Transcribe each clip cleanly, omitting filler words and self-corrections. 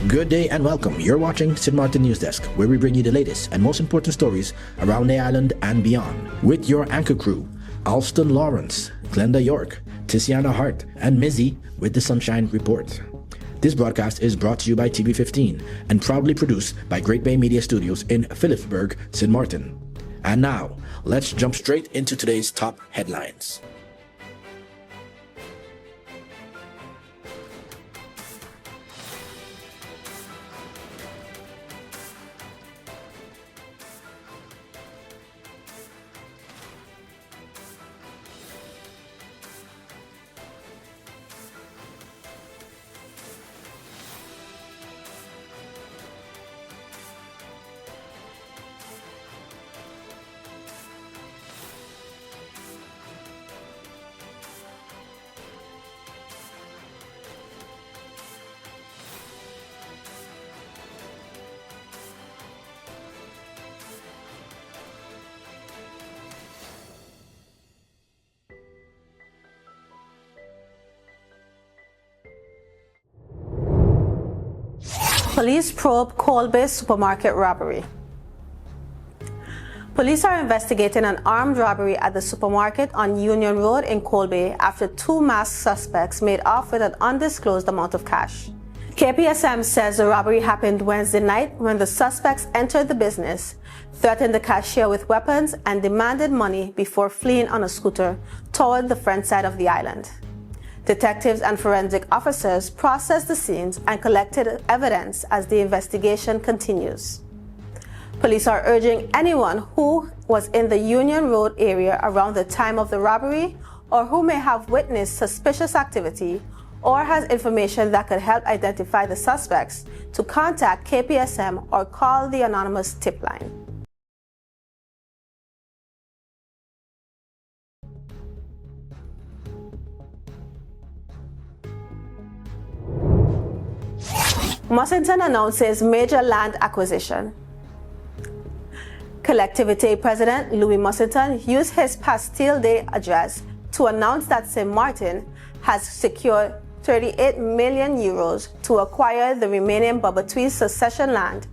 Good day and welcome. You're watching Sint Maarten NEWSDESK, where we bring you the latest and most important stories around the island and beyond. With your anchor crew, Alston Lawrence, Glenda York, Tiziana Hart, and Mizzy with the Sunshine Report. This broadcast is brought to you by TV15 and proudly produced by Great Bay Media Studios in Philipsburg, Sint Maarten. And now, let's jump straight into today's top headlines. Police probe Colby supermarket robbery. Police are investigating an armed robbery at the supermarket on Union Road in Colby after two masked suspects made off with an undisclosed amount of cash. KPSM says the robbery happened Wednesday night when the suspects entered the business, threatened the cashier with weapons, and demanded money before fleeing on a scooter toward the front side of the island. Detectives and forensic officers processed the scenes and collected evidence as the investigation continues. Police are urging anyone who was in the Union Road area around the time of the robbery or who may have witnessed suspicious activity or has information that could help identify the suspects to contact KPSM or call the anonymous tip line. Mussington announces major land acquisition. Collectivity President Louis Mussington used his Bastille Day address to announce that Sint Maarten has secured 38 million euros to acquire the remaining Babatui succession land,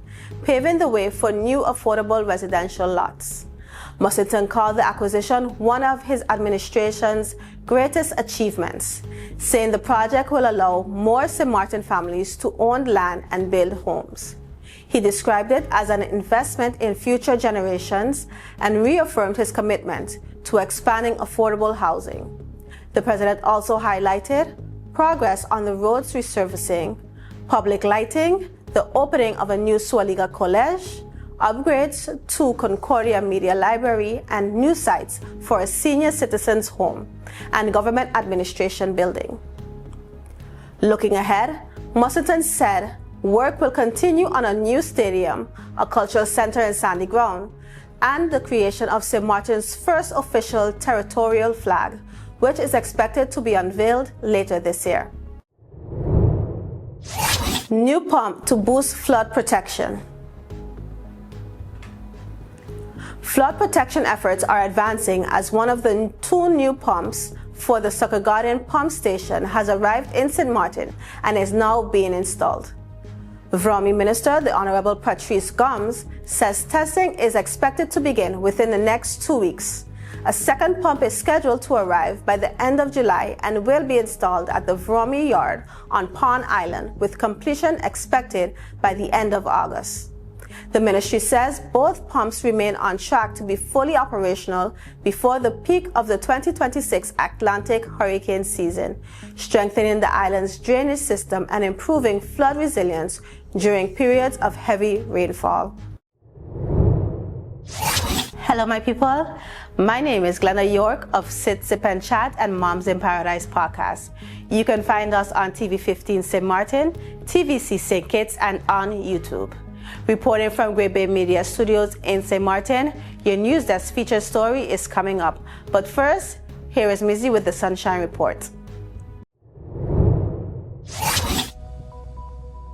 paving the way for new affordable residential lots. Mussington called the acquisition one of his administration's greatest achievements, saying the project will allow more Sint Maarten families to own land and build homes. He described it as an investment in future generations and reaffirmed his commitment to expanding affordable housing. The president also highlighted progress on the roads resurfacing, public lighting, the opening of a new Swaliga College, upgrades to Concordia Media Library, and new sites for a senior citizens' home and government administration building. Looking ahead, Mussington said work will continue on a new stadium, a cultural center in Sandy Ground, and the creation of Sint Maarten's first official territorial flag, which is expected to be unveiled later this year. New pump to boost flood protection. Flood protection efforts are advancing as one of the two new pumps for the Sucker Garden pump station has arrived in Sint Maarten and is now being installed. Vromi Minister, the Honorable Patrice Gomes, says testing is expected to begin within the next 2 weeks. A second pump is scheduled to arrive by the end of July and will be installed at the Vromi Yard on Pond Island, with completion expected by the end of August. The ministry says both pumps remain on track to be fully operational before the peak of the 2026 Atlantic hurricane season, strengthening the island's drainage system and improving flood resilience during periods of heavy rainfall. Hello, my people. My name is Glenda York of Sit, Sip and Chat and Moms in Paradise podcast. You can find us on TV15 Sint Maarten, TVC St. Kitts, and on YouTube. Reporting from Great Bay Media Studios in Sint Maarten, your NEWSDESK feature story is coming up. But first, here is Mizzy with the Sunshine Report.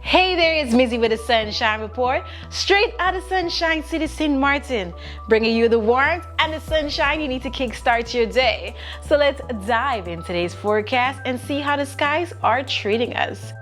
Hey there, it's Mizzy with the Sunshine Report, straight out of Sunshine City, Sint Maarten, bringing you the warmth and the sunshine you need to kickstart your day. So let's dive into today's forecast and see how the skies are treating us.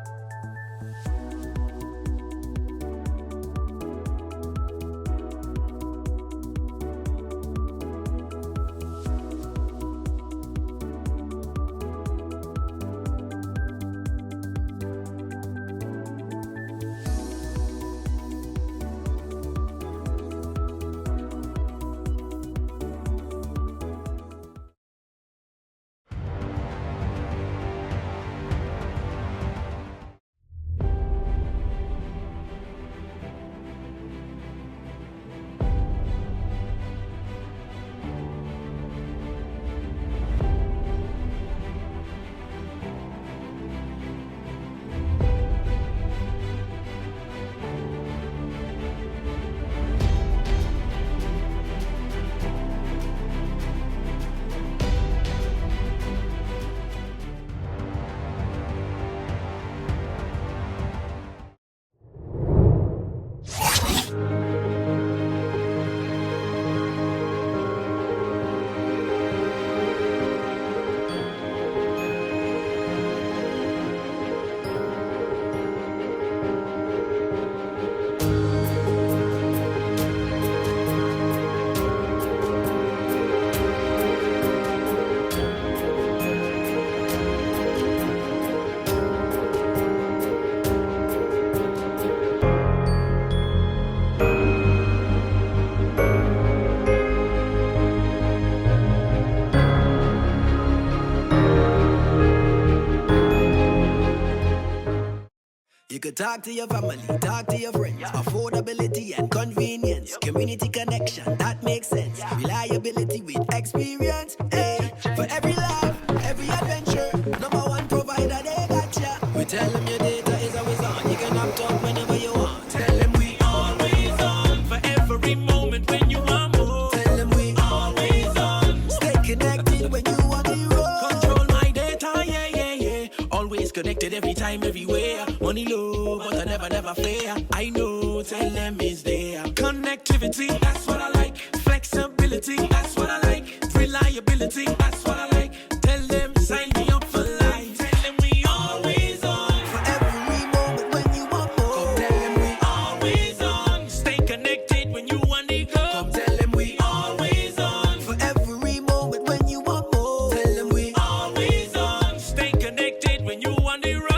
could talk to your family, talk to your friends. Affordability and convenience. Community connection, that makes sense. Reliability with experience. Hey, for every life, every adventure. #1 provider, they got ya. We tell them your data is always on. You can opt out whenever you want. Tell them we always on. For every moment when you want more. Tell them we always on. Stay connected when you want the road. Control my data, yeah, yeah, yeah. Always connected every time, everywhere. Money low, but I never fair. I know, tell them is there. Connectivity, that's what I like. Flexibility, that's what I like. Reliability, that's what I like. Tell them, sign me up for life. Tell them we always on. For every moment when you want more. Come tell them we always on. Stay connected when you want to go. Come tell them we always on. For every moment when you want more. Tell them we always on. Stay connected when you want the road.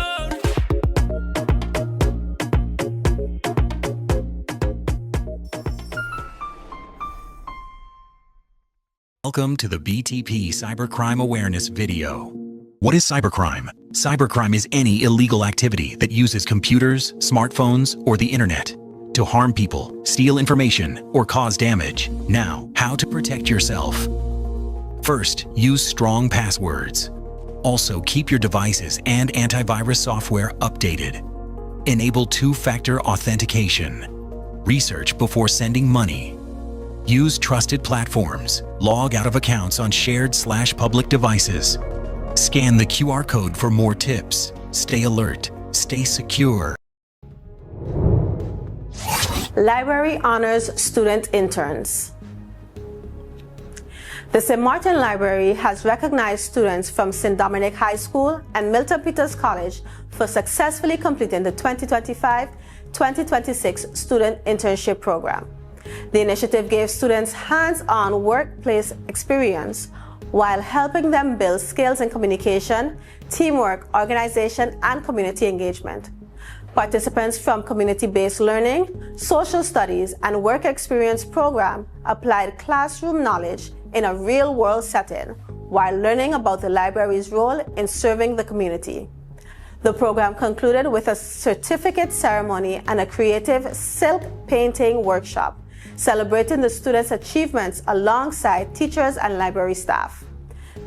Welcome to the BTP Cybercrime Awareness video. What is cybercrime? Cybercrime is any illegal activity that uses computers, smartphones, or the internet to harm people, steal information, or cause damage. Now, how to protect yourself. First, use strong passwords. Also, keep your devices and antivirus software updated. Enable two-factor authentication. Research before sending money. Use trusted platforms. Log out of accounts on shared/public devices. Scan the QR code for more tips. Stay alert. Stay secure. Library honors student interns. The St. Maarten Library has recognized students from St. Dominic High School and Milton Peters College for successfully completing the 2025-2026 student internship program. The initiative gave students hands-on workplace experience while helping them build skills in communication, teamwork, organization, and community engagement. Participants from community-based learning, social studies, and work experience program applied classroom knowledge in a real-world setting while learning about the library's role in serving the community. The program concluded with a certificate ceremony and a creative silk painting workshop, celebrating the students' achievements alongside teachers and library staff.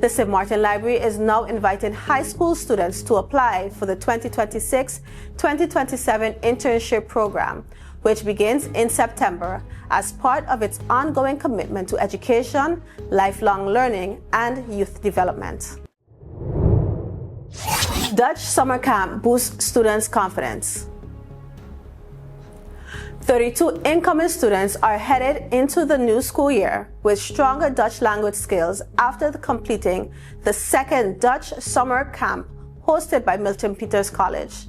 The St. Maarten Library is now inviting high school students to apply for the 2026-2027 internship program, which begins in September as part of its ongoing commitment to education, lifelong learning, and youth development. Dutch summer camp boosts students' confidence. 32 incoming students are headed into the new school year with stronger Dutch language skills after completing the second Dutch summer camp hosted by Milton Peters College.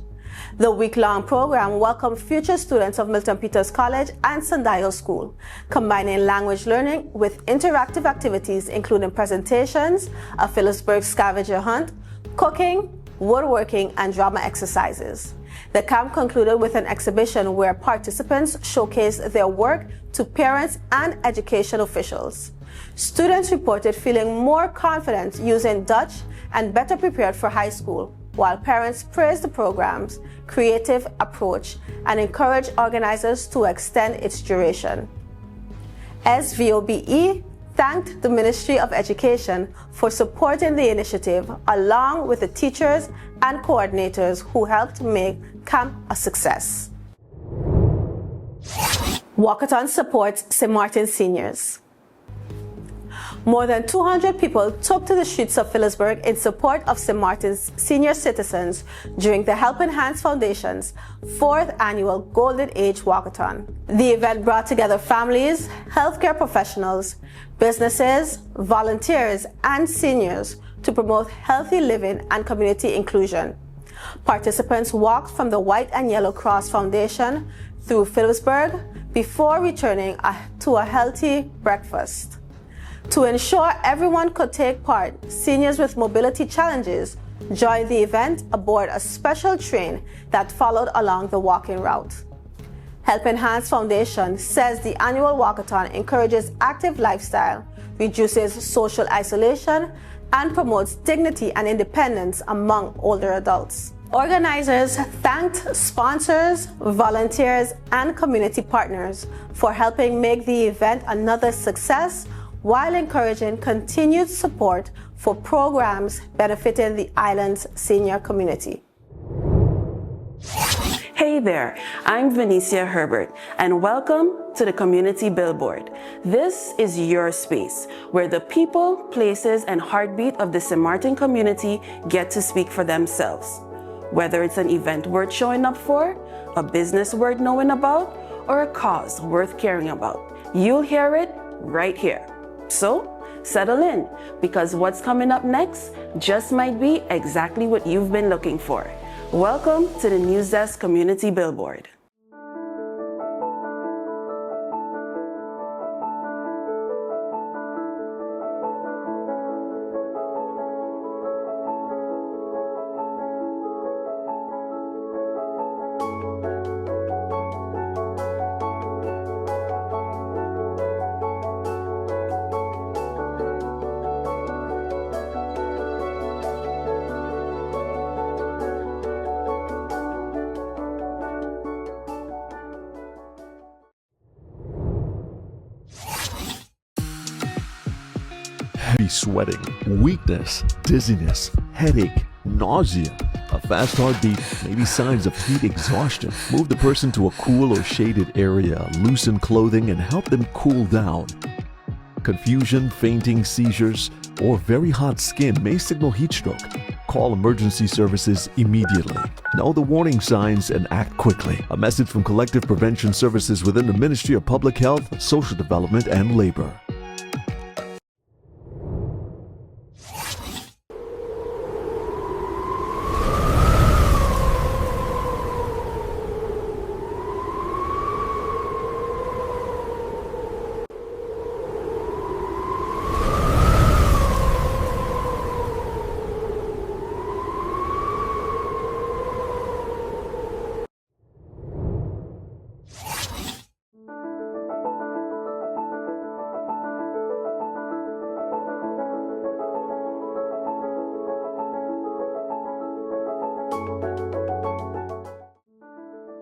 The week-long program welcomed future students of Milton Peters College and Sandayo School, combining language learning with interactive activities including presentations, a Phillipsburg scavenger hunt, cooking, woodworking, and drama exercises. The camp concluded with an exhibition where participants showcased their work to parents and education officials. Students reported feeling more confident using Dutch and better prepared for high school, while parents praised the program's creative approach and encouraged organizers to extend its duration. SVOBE thanked the Ministry of Education for supporting the initiative, along with the teachers and coordinators who helped make camp a success. Walkathon supports St. Maarten seniors. More than 200 people took to the streets of Phillipsburg in support of St. Maarten's senior citizens during the Helping Hands Foundation's 4th annual Golden Age Walkathon. The event brought together families, healthcare professionals, businesses, volunteers, and seniors to promote healthy living and community inclusion. Participants walked from the White and Yellow Cross Foundation through Phillipsburg before returning to a healthy breakfast. To ensure everyone could take part, seniors with mobility challenges joined the event aboard a special train that followed along the walking route. Helping Hands Foundation says the annual walkathon encourages active lifestyle, reduces social isolation, and promotes dignity and independence among older adults. Organizers thanked sponsors, volunteers, and community partners for helping make the event another success while encouraging continued support for programs benefiting the island's senior community. Hey there, I'm Venicia Herbert, and welcome to the Community Billboard. This is your space where the people, places, and heartbeat of the Sint Maarten community get to speak for themselves. Whether it's an event worth showing up for, a business worth knowing about, or a cause worth caring about, you'll hear it right here. So, settle in, because what's coming up next just might be exactly what you've been looking for. Welcome to the NEWSDESK Community Billboard. Heavy sweating, weakness, dizziness, headache, nausea. A fast heartbeat may be signs of heat exhaustion. Move the person to a cool or shaded area, loosen clothing, and help them cool down. Confusion, fainting, seizures, or very hot skin may signal heat stroke. Call emergency services immediately. Know the warning signs and act quickly. A message from Collective Prevention Services within the Ministry of Public Health, Social Development, and Labor.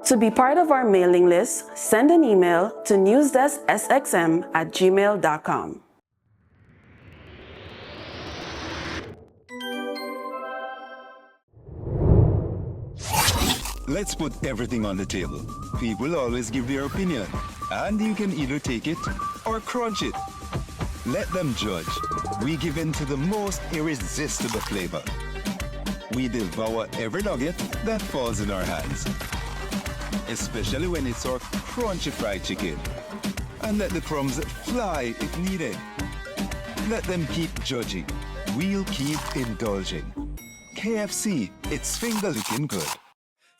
To be part of our mailing list, send an email to newsdesksxm@gmail.com. Let's put everything on the table. People always give their opinion, and you can either take it or crunch it. Let them judge. We give in to the most irresistible flavor. We devour every nugget that falls in our hands, especially when it's our crunchy fried chicken. And let the crumbs fly if needed. Let them keep judging. We'll keep indulging. KFC, it's finger-licking good.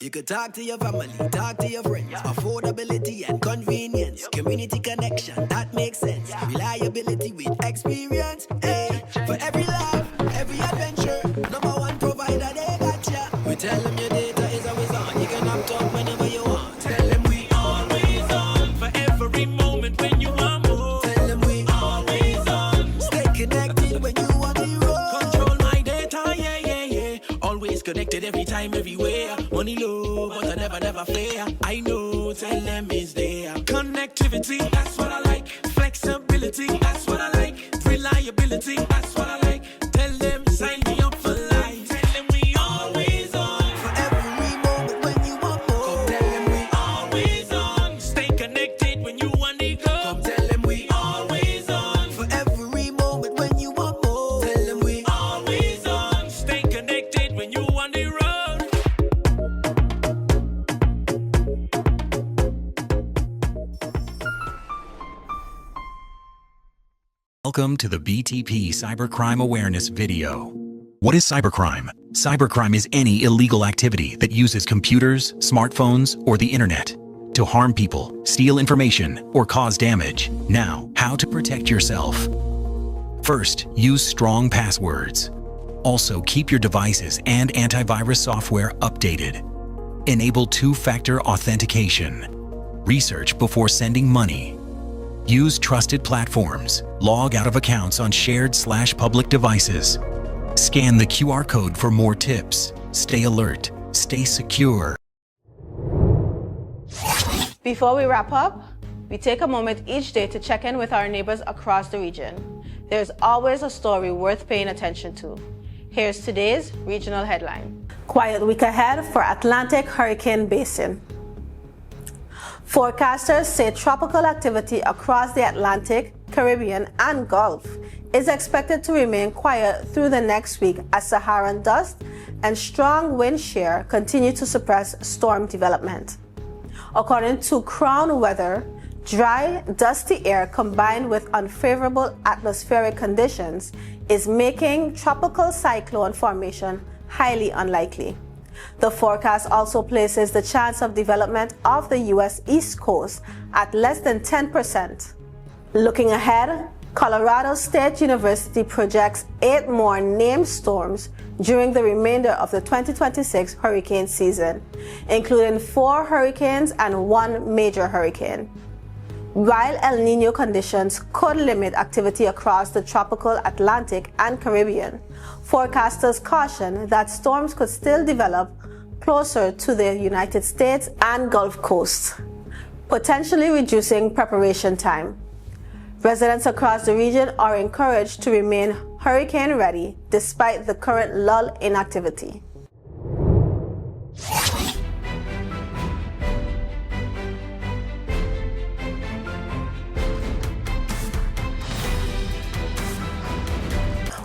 You could talk to your family, talk to your friends. Affordability and convenience. Community connection, that makes sense. Reliability with experience. Hey, for every love, every adventure. Number one provider, they got ya. We tell them your data is always on. You can opt out whenever you want. Tell them we always on. For every moment when you want more. Tell them we always on. Stay connected when you want to roll. Control my data, yeah, yeah, yeah. Always connected every time, everywhere. Money low, but I never fair. I know, tell them it's there. Connectivity, that's what I like. Flexibility, that's what I like. Reliability, that's what I like. Tell them, sign me up for life. Tell them we always on. For every moment when you want more. Come tell them we always on. Stay connected when you want to go. Come tell them we always on. For every moment when you want more. Tell them we always on. Stay connected when you want to road. Welcome to the BTP Cybercrime Awareness video. What is cybercrime? Cybercrime is any illegal activity that uses computers, smartphones, or the internet to harm people, steal information, or cause damage. Now, how to protect yourself. First, use strong passwords. Also, keep your devices and antivirus software updated. Enable two-factor authentication. Research before sending money. Use trusted platforms. Log out of accounts on shared/public devices. Scan the QR code for more tips. Stay alert. Stay secure. Before we wrap up, we take a moment each day to check in with our neighbors across the region. There's always a story worth paying attention to. Here's today's regional headline. Quiet week ahead for Atlantic Hurricane Basin. Forecasters say tropical activity across the Atlantic, Caribbean, and Gulf is expected to remain quiet through the next week as Saharan dust and strong wind shear continue to suppress storm development. According to Crown Weather, dry, dusty air combined with unfavorable atmospheric conditions is making tropical cyclone formation highly unlikely. The forecast also places the chance of development of the U.S. East Coast at less than 10%. Looking ahead, Colorado State University projects 8 more named storms during the remainder of the 2026 hurricane season, including 4 hurricanes and 1 major hurricane. While El Niño conditions could limit activity across the tropical Atlantic and Caribbean, forecasters caution that storms could still develop closer to the United States and Gulf coasts, potentially reducing preparation time. Residents across the region are encouraged to remain hurricane ready despite the current lull in activity.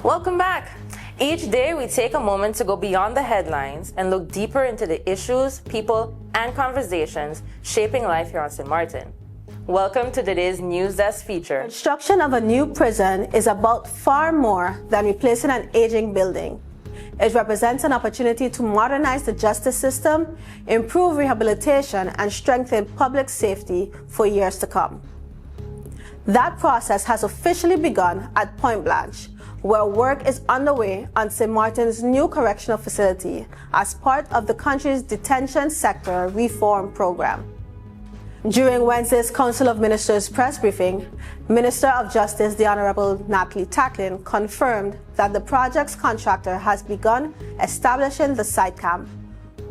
Welcome back. Each day we take a moment to go beyond the headlines and look deeper into the issues, people, and conversations shaping life here on Sint Maarten. Welcome to today's NEWSDESK feature. Construction of a new prison is about far more than replacing an aging building. It represents an opportunity to modernize the justice system, improve rehabilitation, and strengthen public safety for years to come. That process has officially begun at Point Blanche, where work is underway on Sint Maarten's new correctional facility as part of the country's detention sector reform program. During Wednesday's Council of Ministers press briefing, Minister of Justice, the Honorable Natalie Tacklin, confirmed that the project's contractor has begun establishing the site camp,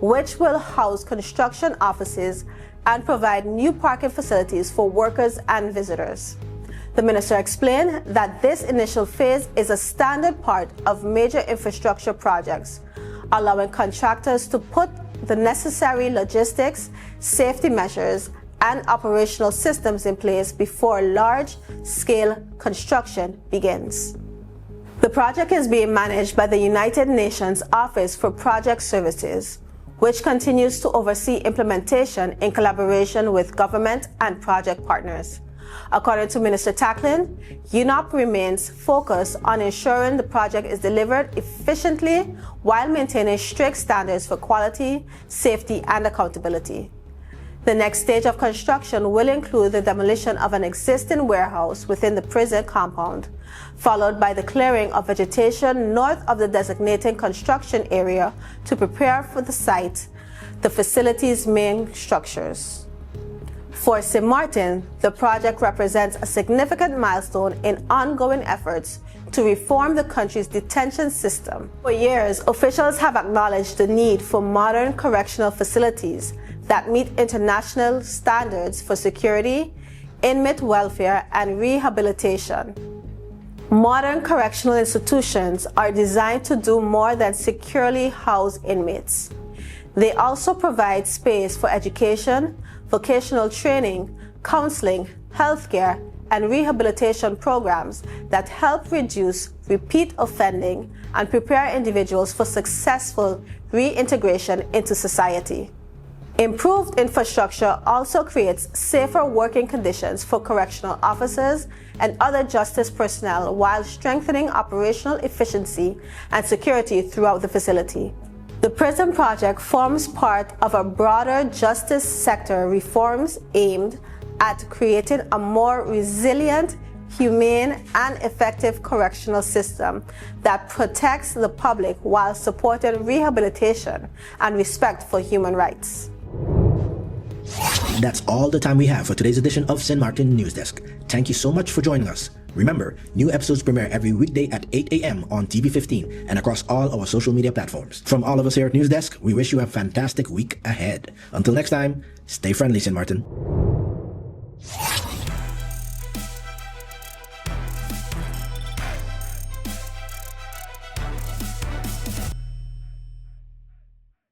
which will house construction offices and provide new parking facilities for workers and visitors. The minister explained that this initial phase is a standard part of major infrastructure projects, allowing contractors to put the necessary logistics, safety measures, and operational systems in place before large-scale construction begins. The project is being managed by the United Nations Office for Project Services, which continues to oversee implementation in collaboration with government and project partners. According to Minister Tacklin, UNOP remains focused on ensuring the project is delivered efficiently while maintaining strict standards for quality, safety, and accountability. The next stage of construction will include the demolition of an existing warehouse within the prison compound, followed by the clearing of vegetation north of the designated construction area to prepare for the site, the facility's main structures. For Sint Maarten, the project represents a significant milestone in ongoing efforts to reform the country's detention system. For years, officials have acknowledged the need for modern correctional facilities that meet international standards for security, inmate welfare, and rehabilitation. Modern correctional institutions are designed to do more than securely house inmates. They also provide space for education, vocational training, counseling, healthcare, and rehabilitation programs that help reduce repeat offending and prepare individuals for successful reintegration into society. Improved infrastructure also creates safer working conditions for correctional officers and other justice personnel while strengthening operational efficiency and security throughout the facility. The prison project forms part of a broader justice sector reforms aimed at creating a more resilient, humane, and effective correctional system that protects the public while supporting rehabilitation and respect for human rights. That's all the time we have for today's edition of Sint Maarten News Desk. Thank you so much for joining us. Remember, new episodes premiere every weekday at 8 a.m. on TV15 and across all our social media platforms. From all of us here at News Desk, we wish you a fantastic week ahead. Until next time, stay friendly, Sint Maarten.